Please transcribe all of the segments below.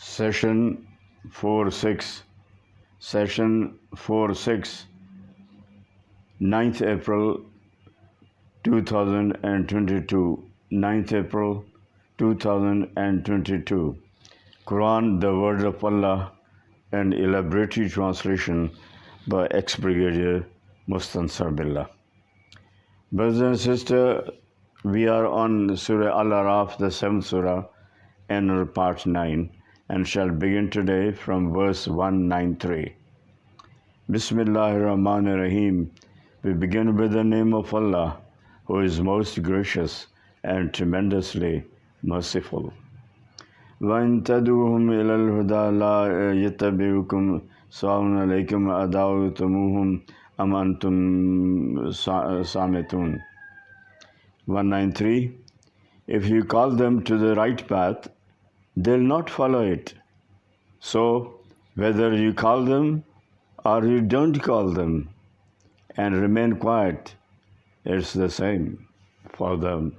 Session 4-6, Session 4-6, 9th April 2022, 9th April 2022. Quran, the Word of Allah, and elaboratory translation by ex-Brigadier Mustansar Billah. Brothers and sisters, we are on Surah Al-Araf, the 7th Surah, and part 9, and shall begin today from verse 193. Bismillahir Rahmanir Rahim. We begin with the name of Allah, who is most gracious and tremendously merciful. وَإِن تَدْعُوهُمْ إِلَى الْهُدَى لَا يَتَّبِعُكُمْ سَوَاءٌ عَلَيْكُمْ أَدَعَوْتُمُوهُمْ أَمْ أَنْتُمْ صَامِتُونَ. 193. If you call them to the right path, they'll not follow it. So, whether you call them or you don't call them and remain quiet, it's the same for them.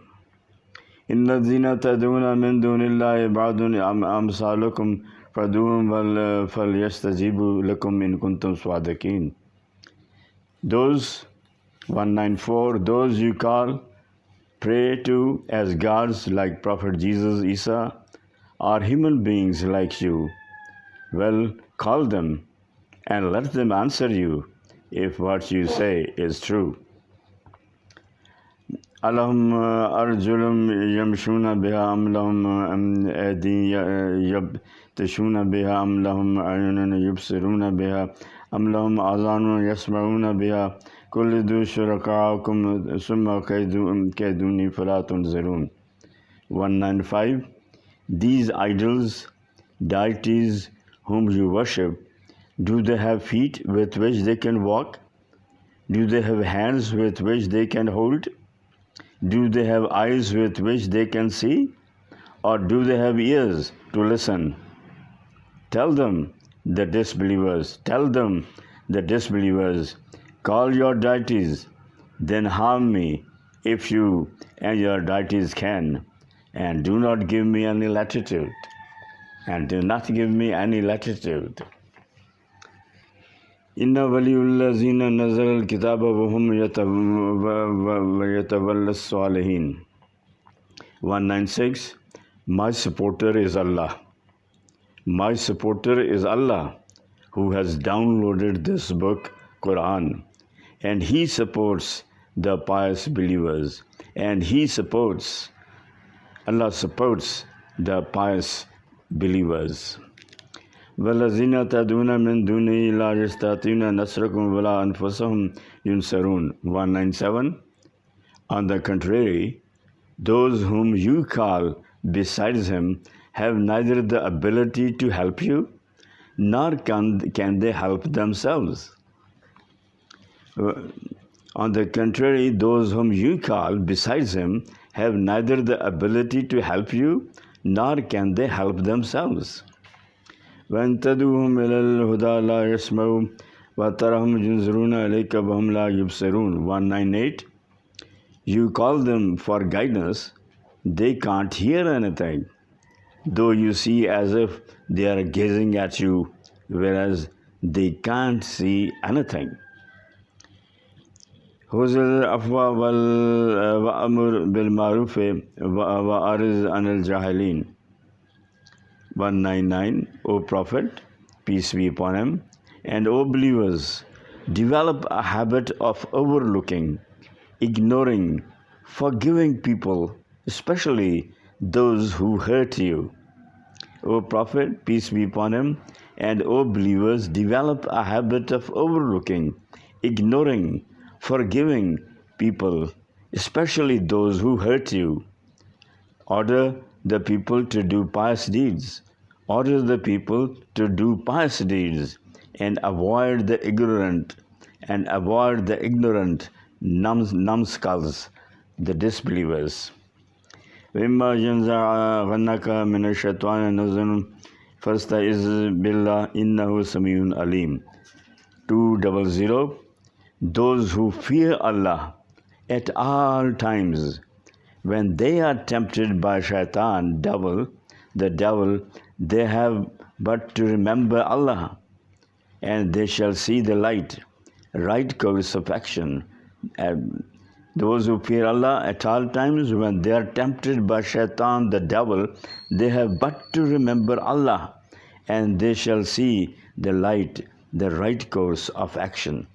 إِنَّ الَّذِينَ تَدْعُونَ مِن دُونِ اللَّهِ عِبَادٌ أَمْثَالُكُمْ فَادْعُوهُمْ فَلْيَسْتَجِيبُوا لَكُمْ إِن كُنتُمْ صَادِقِينَ. Those, 194, those you call, pray to as gods like Prophet Jesus, Isa, are human beings like you. Well, call them and let them answer you if what you say is true. Allahum arjulum yamshuna biha am lahum aydi yabtashuna biha am lahum ayunun yubsiruna biha am lahum azanun yasma'una biha kullu du shuraka'akum summa kayduni fala tunzirun. 195. These idols, deities whom you worship, do they have feet with which they can walk? Do they have hands with which they can hold? Do they have eyes with which they can see? Or do they have ears to listen? Tell them, the disbelievers, call your deities, then harm me if you and your deities can, and do not give me any latitude. Inna waliyullazina nazala al-kitaba wa hum yatawalla as-salihin. 196. My supporter is Allah. My supporter is Allah, who has downloaded this book, Quran, and He supports the pious believers, and Allah supports the pious believers. وَالَّذِينَ تَدْعُونَ مِن دُونِهِ لَا يَسْتَطِيعُونَ نَصْرَكُمْ وَلَا أَنفُسَهُمْ يُنصَرُونَ. 197. On the contrary, those whom you call besides Him have neither the ability to help you, nor can they help themselves. On the contrary, those whom you call besides Him have neither the ability to help you, nor can they help themselves. وَإِن تَدْعُوهُمْ إِلَى الْهُدَى لَا يَسْمَعُوا وَتَرَاهُمْ يُنظِرُونَ إِلَيْكَ وَهُمْ لَا يُبْصِرُونَ. 198. You call them for guidance, they can't hear anything, though you see as if they are gazing at you, whereas they can't see anything. خُذِ الْعَفْوَ وَأْمُرْ بِالْمَعْرُوفِ وَأَعْرِضْ عَنِ الْجَاهِلِينَ. 199. O Prophet, peace be upon him, and O believers, develop a habit of overlooking, ignoring, forgiving people, especially those who hurt you. O Prophet, peace be upon him, and O believers, develop a habit of overlooking, ignoring, forgiving people, especially those who hurt you. Order the people to do pious deeds. Order the people to do pious deeds, and avoid the ignorant, numbskulls, the disbelievers. وَإِمَّا يَنزَغَنَّكَ مِنَ الشَّيْطَانِ نَزْغٌ فَاسْتَعِذْ بِاللَّهِ إِنَّهُ سَمِيعٌ عَلِيمٌ. 200. Those who fear Allah at all times, when they are tempted by shaitan, devil, the devil, they have but to remember Allah, and they shall see the light, right course of action. And those who fear Allah at all times, when they are tempted by shaitan, the devil, they have but to remember Allah, and they shall see the light, the right course of action.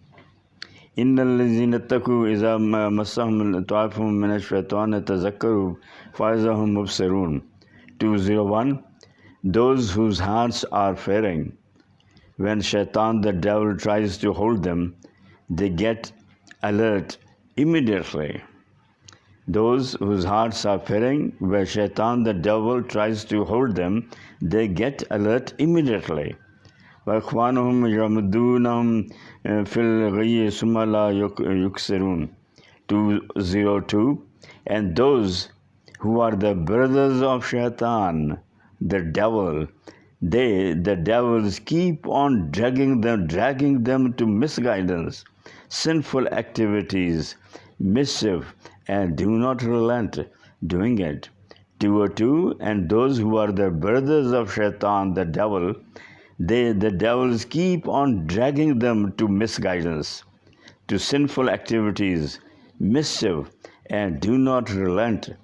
إن الذين اتقوا إذا مسهم طائف من الشيطان تذكروا فإذا هم مبصرون. 201. Those whose hearts are fearing, when shaitan, the devil, tries to hold them, they get alert immediately. Those whose hearts are fearing, when shaitan, the devil, tries to hold them, they get alert immediately. وَإِخْوَانُهُمْ يَمُدُّونَهُمْ فِي الْغَيِّ ثُمَّ لَا يُكْسِرُونَ. 202. And those who are the brothers of shaitan, the devil, the devils keep on dragging them to misguidance, sinful activities, mischief, and do not relent doing it. 202. And those who are the brothers of shaitan, the devil, the devils keep on dragging them to misguidance, to sinful activities, mischief, and do not relent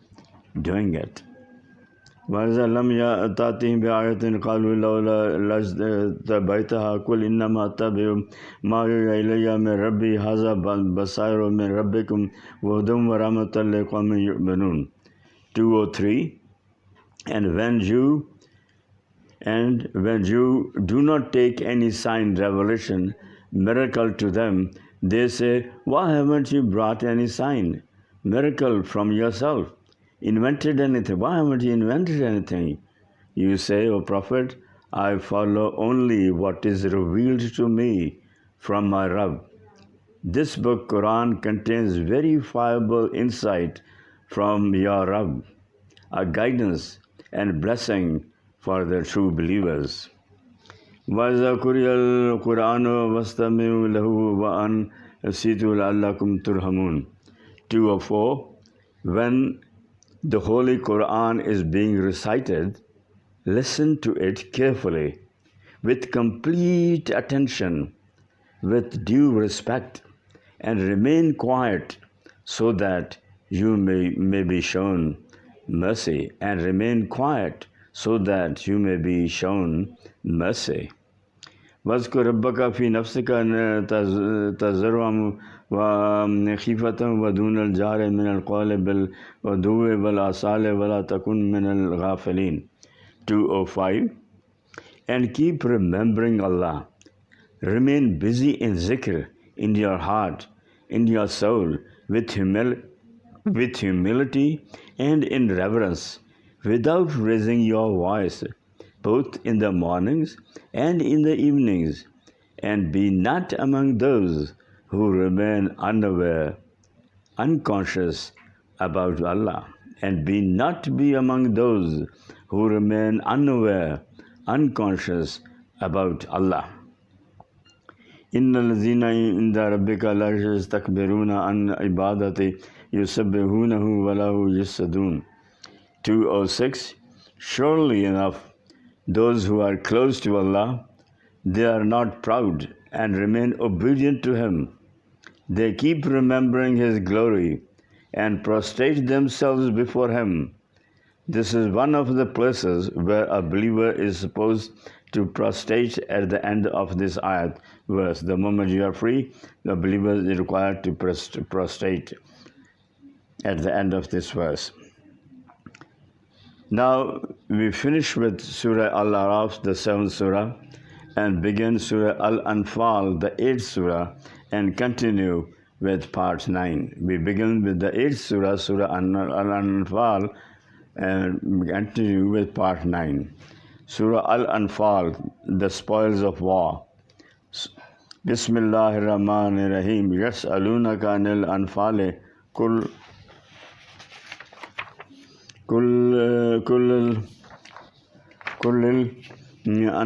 doing it. وَإِذَا لَمْ تَأْتِهِمْ بِآيَةٍ قَالُوا لَوْلَا اتَّبَعْتَهَا قُلْ إِنَّمَا أَتَّبِعُ مَا يُوحَىٰ إِلَيَّ مِن رَّبِّي هَٰذَا بَصَائِرُ مِن رَّبِّكُمْ وَهُدًى وَرَحْمَةً لِّقَوْمٍ يُؤْمِنُونَ. 203. And when you do not take any sign, revelation, miracle to them, they say, why haven't you brought any sign, miracle from yourself? Invented anything? Why haven't you invented anything? You say, O Prophet, I follow only what is revealed to me from my Rabb. This book, Quran, contains verifiable insight from your Rabb, a guidance and blessing for the true believers. وَإِذَا قُرِئَ الْقُرْآنُ فَاسْتَمِعُوا لَهُ وَأَنصِتُوا لَعَلَّكُمْ تُرْحَمُونَ. 204. When the Holy Quran is being recited, listen to it carefully, with complete attention, with due respect, and remain quiet so that you may be shown mercy, and remain quiet so that you may be shown mercy. وَاذْكُرْ رَبَّكَ فِي نَفْسِكَ تَضَرُّعًا وَخِيفَةً وَدُونَ الْجَهْرِ مِنَ الْقَوْلِ بِالْغُدُوِّ وَالْآصَالِ وَلَا تَكُنْ مِنَ الْغَافِلِينَ. 205. And keep remembering Allah. Remain busy in zikr, in your heart, in your soul, with humility and in reverence, without raising your voice, both in the mornings and in the evenings, and be not among those who remain unaware, unconscious about Allah, and be among those who remain unaware, unconscious about Allah. إِنَّ الَّذِينَ عِندَ رَبِّكَ لَا يَسْتَكْبِرُونَ عَنْ عِبَادَتِهِ يُسَبِّحُونَهُ وَلَهُ يَسْجُدُونَ. 206. Surely enough, those who are close to Allah, they are not proud and remain obedient to Him. They keep remembering His glory and prostrate themselves before Him. This is one of the places where a believer is supposed to prostrate at the end of this ayat verse. The moment you are free, the believer is required to prostrate at the end of this verse. Now we finish with Surah Al-Araf, the 7th Surah, and begin Surah Al-Anfal, the 8th Surah, and continue with part 9. We begin with the 8th Surah, Surah Al-Anfal, and continue with part 9. Surah Al-Anfal, the spoils of war. Bismillahir Rahmanir Rahim. Yas'alunaka anil anfali kul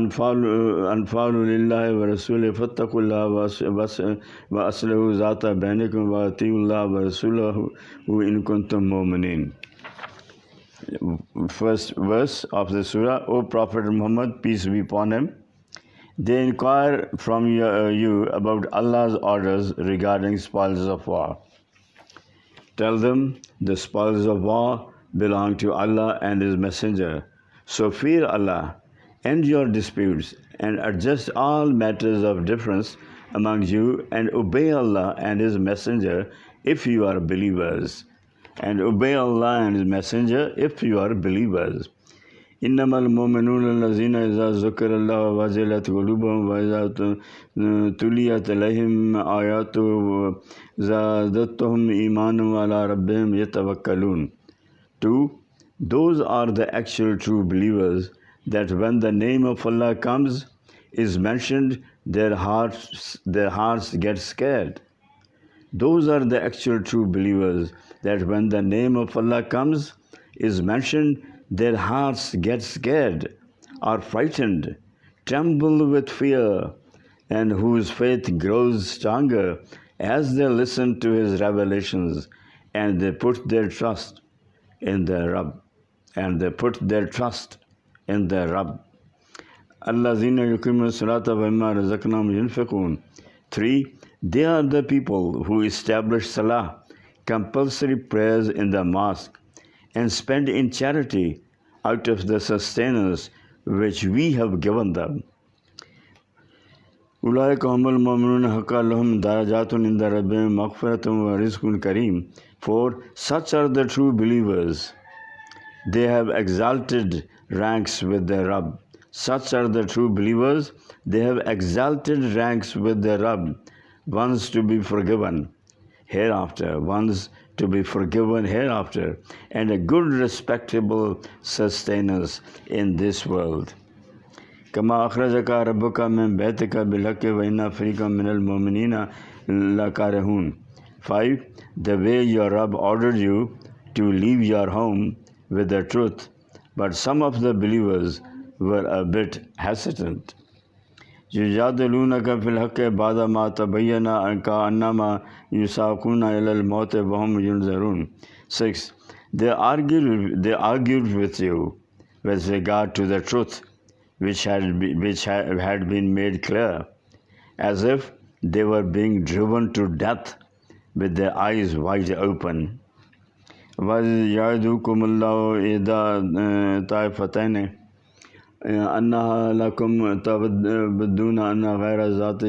anfalu lillahi wa rasulihi fattaqullaha wa aslihu zata bainakum wa atiullaha wa rasulahu in kuntum mu'minin. first verse of the surah, O Prophet Muhammad, peace be upon him, they inquire from you about Allah's orders regarding spoils of war. Tell them the spoils of war belong to Allah and His Messenger. So fear Allah, end your disputes, and adjust all matters of difference among you, and obey Allah and His Messenger if you are believers. And obey Allah and His Messenger if you are believers. إنما المؤمنون الذين إذا ذكر الله وجلت قلوبهم وإذا تليت عليهم آياته زادتهم إيمانا وعلى ربهم يتوكلون. 2. Those are the actual true believers that when the name of Allah is mentioned, their hearts get scared. Those are the actual true believers that when the name of Allah is mentioned, their hearts get scared, are frightened, tremble with fear, and whose faith grows stronger as they listen to His revelations, and they put their trust in their Rabb. Allazina yuqimuna salata wa mimma razaqnahum yunfiqun. 3. They are the people who establish salah, compulsory prayers in the mosque, and spend in charity out of the sustenance which we have given them. أولئك هم المؤمنون حقا لهم درجات عند ربهم مغفرة ورزق كريم. For such are the true believers. They have exalted ranks with their Rabb. Such are the true believers. They have exalted ranks with their Rabb. Ones to be forgiven hereafter, and a good respectable sustenance in this world. كما أخرجك ربك من بيتك بالحق وإن فريقا من المؤمنين لكارهون. 5. The way your Rabb ordered you to leave your home with the truth, but some of the believers were a bit hesitant. يجادلونك في الحق بعدما تبين كأنما يساقون إلى الموت وهم ينظرون. 6. They argued with you with regard to the truth which had been made clear, as if they were being driven to death with their eyes wide open. وَيَعِدُكُمُ اللَّهُ إِحْدَى طَائِفَتَيْنِ أنها لكم تبدون أن غير ذات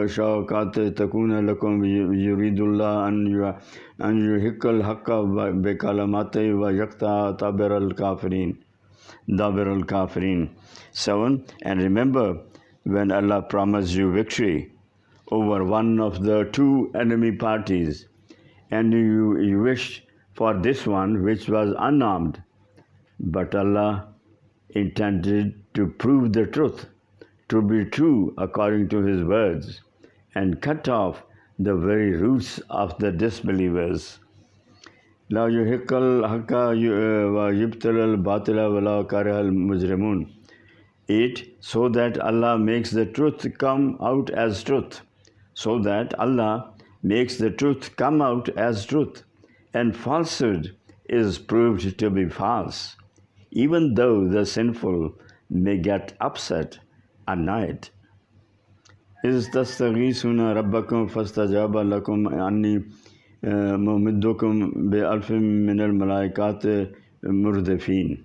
شوكات تكون لكم يريد الله أن يحق الحق بكلماته ويقطع دابر الكافرين. 7. And remember when Allah promised you victory over one of the two enemy parties, and you wished for this one which was unarmed, but Allah intended to prove the truth to be true according to His words, and cut off the very roots of the disbelievers. لا يحق الحق ويبطل الباطل ولا كره المجرمون. 8. So that Allah makes the truth come out as truth. And falsehood is proved to be false, even though the sinful may get upset, annoyed. إذ تستغيثون ربكم فاستجاب لكم أني ممدكم بألف من الملائكة مردفين.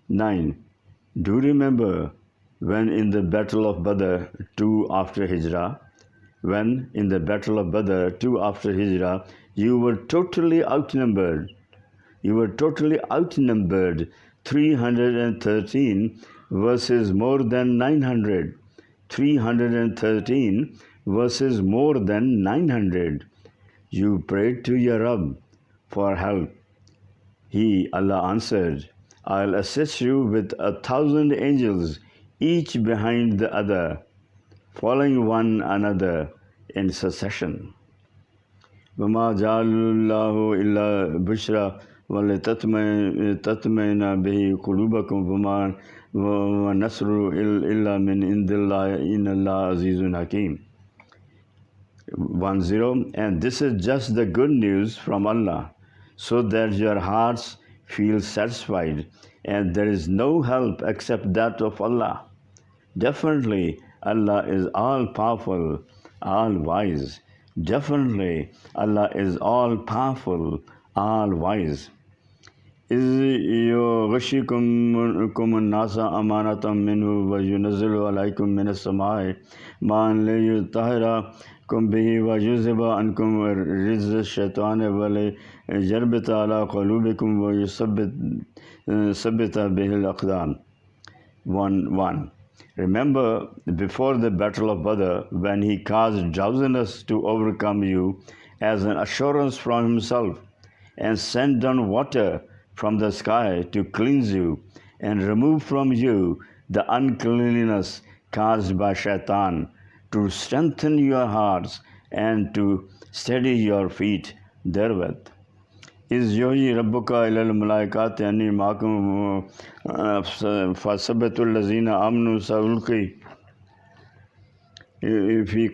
9. Do remember when in the battle of Badr 2 after Hijrah, you were totally outnumbered. 313 versus more than 900. 313 versus more than 900. You prayed to your Rabb for help. Allah answered, I'll assist you with 1,000 angels, each behind the other, following one another in succession. وَمَا جَعَلَ اللَّهُ إِلَّا بُشْرَى وَلِتَطْمَئِنَّ بِهِ قُلُوبُكُمْ وَمَا نَصْرُ إِلَّا مِنْ عِنْدِ اللَّهِ إِنَّ اللَّهَ عَزِيزٌ حَكِيمٌ. 10. And this is just the good news from Allah, so that your hearts feel satisfied, and there is no help except that of Allah. Definitely, Allah is all powerful, all wise. Definitely, Allah is all powerful, all wise. إذ يغشكم الناس أمانة منه وينزل عليكم من السماء ماء ليطهركم به ويذهب عنكم رجز الشيطان وليربط على قلوبكم ويثبت به الأقدام. 1:1. Remember before the battle of Badr, when he caused drowsiness to overcome you as an assurance from himself, and sent down water from the sky to cleanse you, and remove from you the uncleanliness caused by shaitan, to strengthen your hearts and to steady your feet therewith. Is yohi rabbuka ilal malaikati anni maakum fasabatul lazina amnu saulki في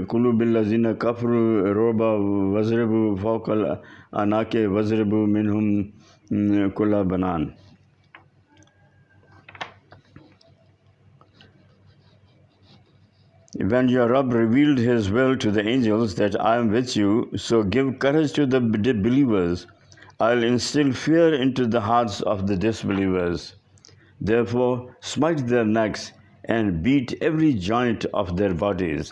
قلوب الذين كفروا رعبا واضربوا فوق الأعناق واضربوا منهم كل بنان. When your Rabb revealed his will to the angels that I am with you, so give courage to the believers. I'll instill fear into the hearts of the disbelievers. Therefore, smite their necks and beat every joint of their bodies.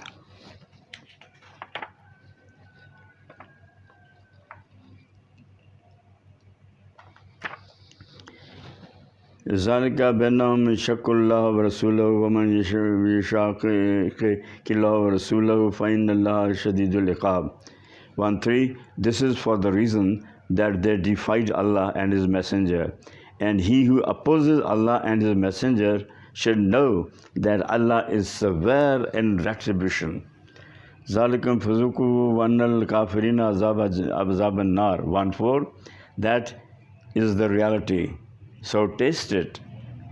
ذلك بأنهم شقوا الله ورسوله ومن يشاقق الله ورسوله فإن الله شديد العقاب. 1:3. This is for the reason that they defied Allah and His Messenger, and he who opposes Allah and His Messenger should know that Allah is severe in retribution. ذَلِكُمْ فَذُوقُوا وَأَنَّ الْكَافِرِينَ عَذَابَ النَّارِ. 1:4. That is the reality. So taste it.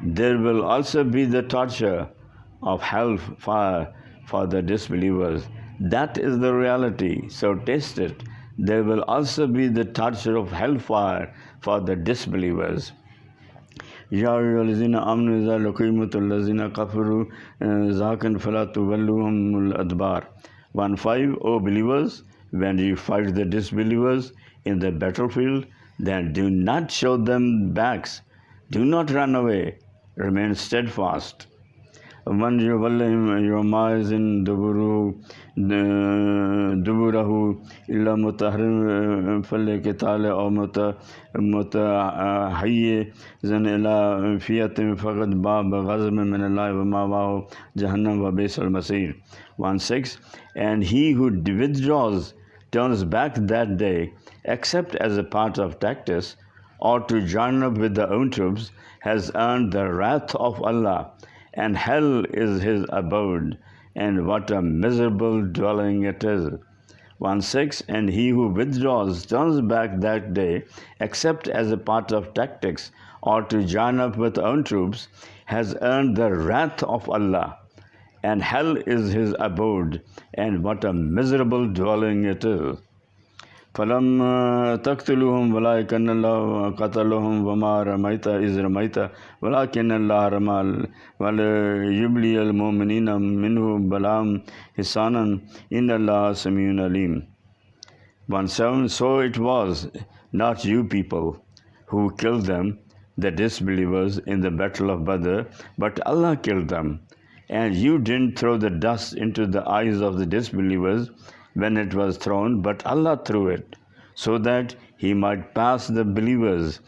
There will also be the torture of hellfire for the disbelievers. That is the reality. So taste it. There will also be the torture of hellfire for the disbelievers. يا أيها الذين آمنوا إذا لقيتم الذين كفروا زحفا فلا تولوهم الأدبار. 1:5. O believers, when you fight the disbelievers in the battlefield, then do not show them backs. Do not run away. Remain steadfast. وَمَنْ يُوَلِّهِمْ يَوْمَئِذٍ دُبُرَهُ إِلَّا مُتَحَرِّفًا لِلْقِتَالِ أَوْ مُتَحَيِّزًا إِلَى فِئَةٍ فَقَدْ بَاءَ بِغَضَبٍ مِنَ اللَّهِ وَمَأْوَاهُ جَهَنَّمُ وَبِئْسَ الْمَصِيرُ. 1:6. And he who withdraws turns back that day, except as a part of tactics, or to join up with their own troops, has earned the wrath of Allah, and hell is his abode, and what a miserable dwelling it is. 1:6. And he who withdraws turns back that day, except as a part of tactics, or to join up with own troops, has earned the wrath of Allah, and hell is his abode, and what a miserable dwelling it is. فَلَمْ تَقْتُلُوهُمْ وَلَكِنَّ اللَّهَ قَتَلَهُمْ وَمَا رَمَيْتَ إِذْ رَمَيْتَ وَلَكِنَّ اللَّهَ رَمَى وَلِيُبْلِيَ الْمُؤْمِنِينَ مِنْهُ بَلَاءً حَسَنًا إِنَّ اللَّهَ سَمِيعٌ عَلِيمٌ. 1:7. So it was not you people who killed them, the disbelievers, in the battle of Badr, but Allah killed them. And you didn't throw the dust into the eyes of the disbelievers when it was thrown, but Allah threw it, so that He might pass the believers,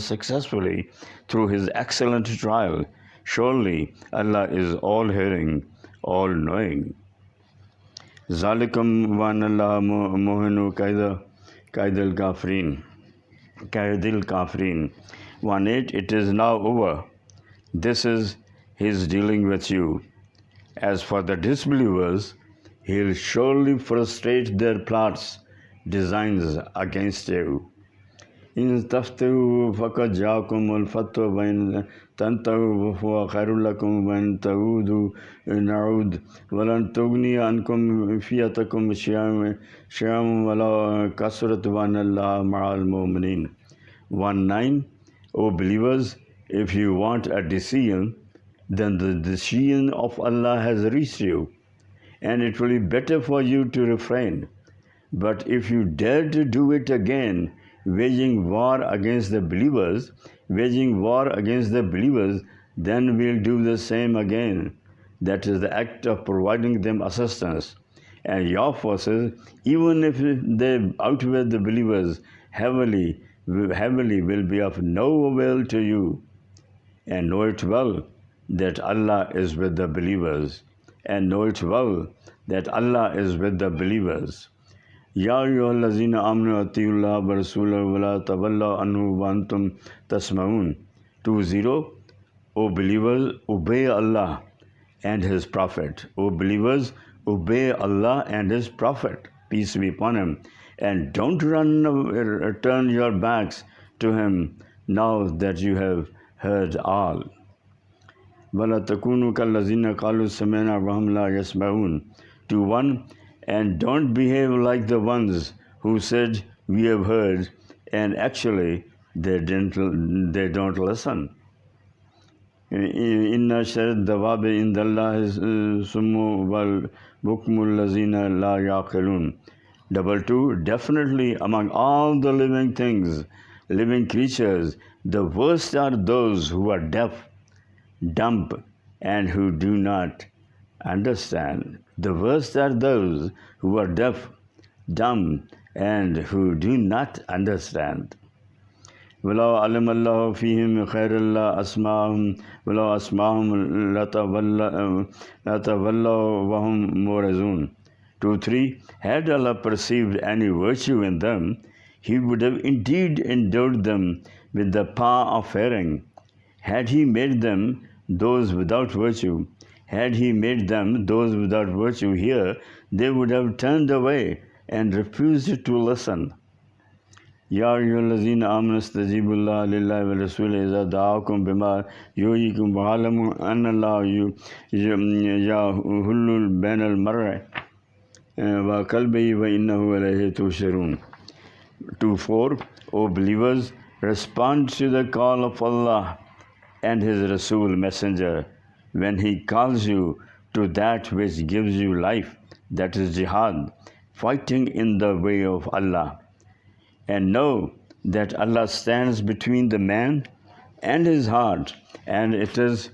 successfully through His excellent trial. Surely Allah is all-hearing, all-knowing. ذَلِكُمْ وَأَنَّ اللَّهَ مُهِنُ كَيْدِ الْكَافِرِينَ. 1:8. It is now over. This is His dealing with you. As for the disbelievers, He'll surely frustrate their plots, designs against you. इन तफ्तहु फ़क़त जाकुमुल फ़त्ह वइन तंतहु फ़हुव खैरुल लकुम वइन तऊदु नऊद वलन तुगनी अन्कुम फ़ियतकुम शयअन वला कसरत वअन्नल्लाह मअल मुमिनीन. 1:9. O believers, if you want a decision, then the decision of Allah has reached you, and it will be better for you to refrain. But if you dare to do it again, waging war against the believers, then we'll do the same again. That is the act of providing them assistance. And your forces, even if they outweigh the believers heavily, will be of no avail to you. And know it well that Allah is with the believers. Ya ayyuhallazina amanu atiullaha wa rasulahu wa la tawallaw anhu wa antum tasma'un. 20. O believers, obey Allah and His Prophet. O believers, obey Allah and His Prophet, peace be upon him, and don't turn your backs to him now that you have heard all. وَلَا تَكُونُوا كَالَّذِينَ قَالُوا سَمِعْنَا وَهُمْ لَا يَسْمَعُونَ. 2:1. And don't behave like the ones who said, we have heard, and actually they don't listen. Inna sharad dawabi indallahi summu wal bukmul lazina la yaqilun. 2:2. Definitely among all the living things, living creatures, the worst are those who are deaf, dumb, and who do not understand. The worst are those who are deaf, dumb, and who do not understand. وَلَوْ عَلِمَ اللَّهُ فِيهِمْ خَيْرًا لَأَسْمَعَهُمْ وَلَوْ أَسْمَعَهُمْ لَتَوَلَّوْا وَهُمْ مُعْرِضُونَ. 2:3. Had Allah perceived any virtue in them, He would have indeed endowed them with the power of hearing. Had He made them those without virtue here, they would have turned away and refused to listen. Ya ayyuhallazina amanu istajibu lillahi wa rasulihi idha da'akum bima yuhyikum wa'lamu anna Allaha yahullu bayna al-mar'i wa qalbihi wa innahu ilayhi tuhsharun. 2:4. O believers, respond to the call of Allah and His Rasul Messenger when He calls you to that which gives you life, that is jihad, fighting in the way of Allah. And know that Allah stands between the man and his heart, and it is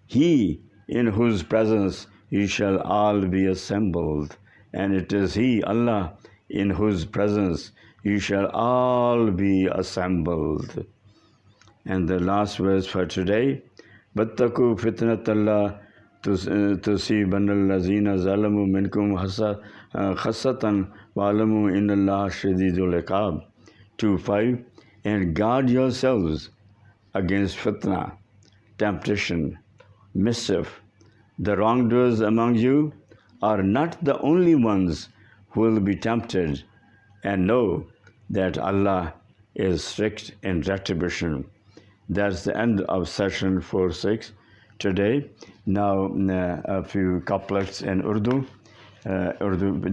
He in whose presence you shall all be assembled. And it is He, Allah, in whose presence you shall all be assembled. And the last verse for today, وَاتَّقُوا فِتْنَةَ اللَّهِ تُصِيبَنَّ الَّذِينَ ظَلَمُوا مِنْكُمْ خَاصَّةً وَاعْلَمُوا إِنَّ اللَّهَ شَدِيدُ الْعِقَابِ. 2:5. And guard yourselves against fitna, temptation, mischief. The wrongdoers among you are not the only ones who will be tempted, and know that Allah is strict in retribution. That's the end of session 4-6 today. Now a few couplets in Urdu.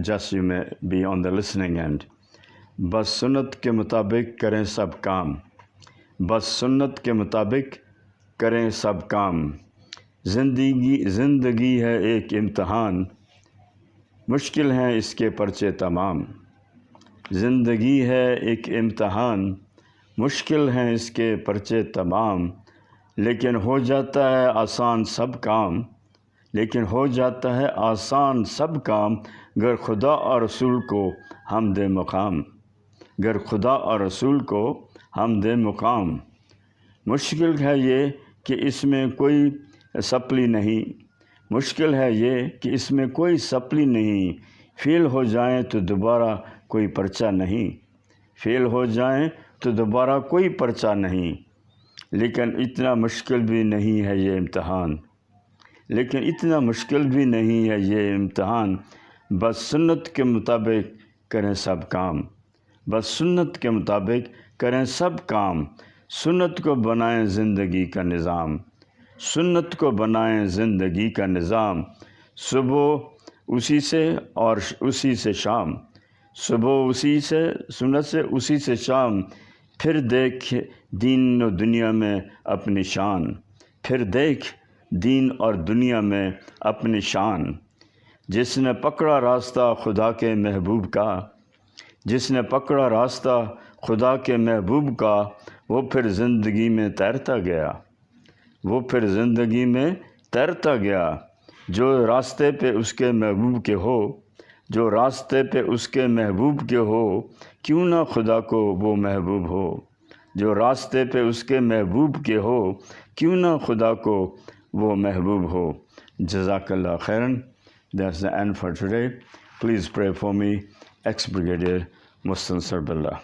Just you may be on the listening end. बस सुन्नत के मुताबिक करें सब काम, बस सुन्नत के मुताबिक करें सब काम. ज़िंदगी है एक इम्तहान, मुश्किल हैं इसके पर्चे तमाम. ज़िंदगी है एक इम्तहान, मुश्किल हैं इसके पर्चे तमाम. लेकिन हो जाता है आसान सब काम, गर खुदा और रसूल को हम दे मुकाम. मुश्किल है ये कि इसमें कोई सप्ली नहीं, फेल हो जाएं तो दोबारा कोई पर्चा नहीं. लेकिन इतना मुश्किल भी नहीं है ये इम्तहान, बस सुन्नत के मुताबिक करें सब काम. करें सब काम, सुन्नत को बनाएं ज़िंदगी का निज़ाम, सुन्नत को बनाएं ज़िंदगी का निज़ाम। सुबह उसी से और उसी से शाम, सुबह उसी से सुन्नत से उसी से शाम, फिर देख दीन और दुनिया में अपनी शान, फिर देख दीन और दुनिया में अपनी शान। जिसने पकड़ा रास्ता खुदा के महबूब का, जिसने पकड़ा रास्ता खुदा के महबूब का, वो फिर ज़िंदगी में तैरता गया, वो फिर ज़िंदगी में तैरता गया। जो रास्ते पे उसके महबूब के हो, जो रास्ते पे उसके महबूब के हो, क्यों ना खुदा को वो महबूब हो। जो रास्ते पे उसके महबूब के हो, क्यों ना खुदा को वो महबूब हो। जज़ाकल्लाह खैरन। That's the end for today. Please pray for me, ex-Brigadier Mustan Sarbullah.